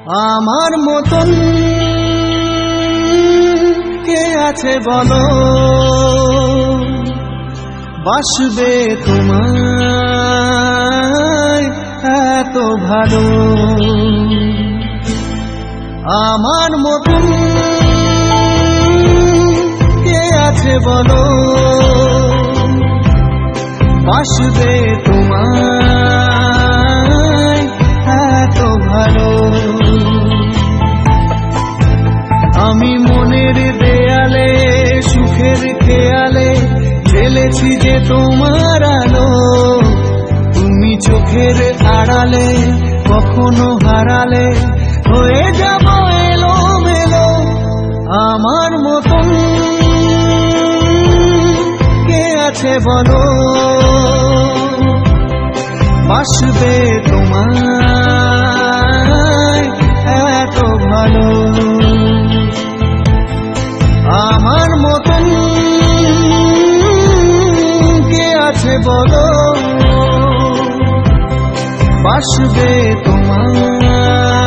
আমার মতন কে আছে বলো, বাসবে তোমায় এত ভালো। আমার মতন কে আছে বলো, বাসবে তোমায় এত ভালো। আমি মনের দেয়ালে সুখের খেয়ালে ঢেলেছি যে তোমার আলো, তুমি চোখের আড়ালে কখনো হারালে হয়ে যাব এলোমেলো। আমার মতন কে আছে বলো, বাসবে তোমায় এত ভালো। আমার মতন কে আছে বলো, বাসবে তোমায়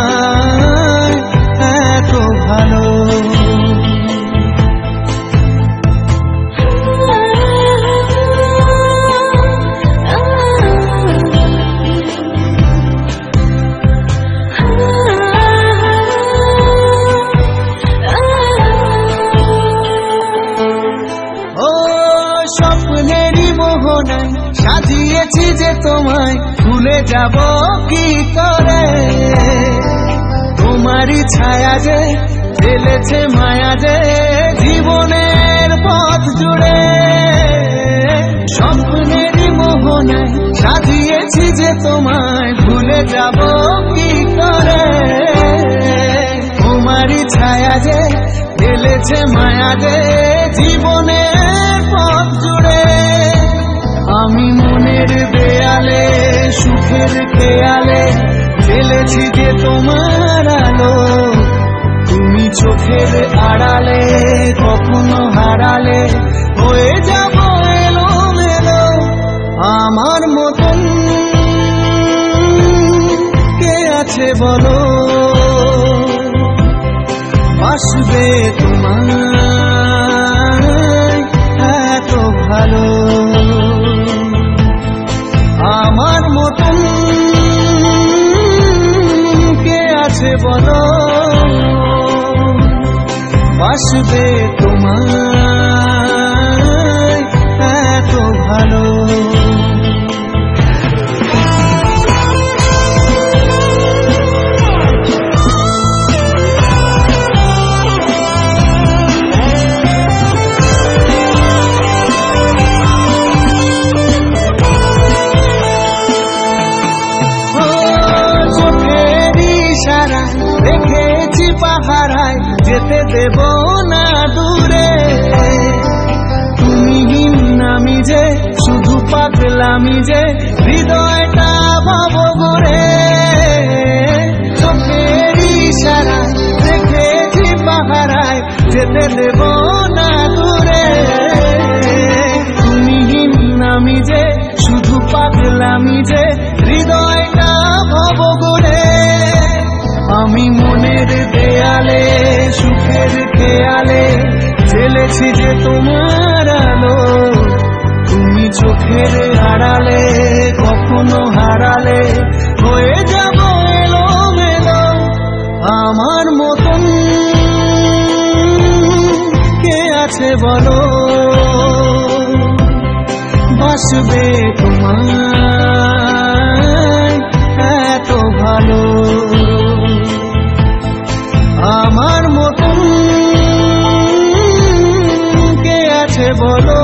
এত ভালো। স্বপ্নেরই মোহনায় সাজিয়েছি যে তোমায়, ভুলে যাব কি করে। তোমারই ছায়া যে ফেলেছে মায়া যে জীবনের পথ জুড়ে। স্বপ্নেরই মোহনায় সাজিয়েছি যে তোমায়, ভুলে যাব কি করে। তোমারই ছায়া যে ফেলেছে মায়া যে জীবনের পথ জুড়ে। আমি মনের দেয়ালে সুখের খেয়ালে ঢেলেছি যে তোমার আলো, তুমি চোখের আড়ালে কখনো হারালে হয়ে যাব এলোমেলো। আমার মতন কে আছে বলো, বাসবে তোমায় এত ভালো। আমার মতন কে আছে বলো, বাসবে তোমায় এত ভালো। রেখেছি পাহারায় যেতে দেব না দূরে। তুমি আমি যে শুধু পাগলামি যে হৃদয়টা ভাব গড়ে। চোখের ইশারায় রেখেছি পাহারায় যেতে দেব না দূরে। তুমি আমি যে শুধু পাগলামি যে হৃদয়টা ভাব গড়ে। আমি মনের দেয়ালে সুখের খেয়ালে ঢেলেছি যে তোমার আলো, তুমি চোখের আড়ালে কখনো হারালে হয়ে যাব এলোমেলো। আমার মতন কে আছে বলো, বাসবে তোমায় এত ভালো। আমার মতন কে আছে বলো,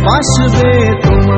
বাসবে তোমায়।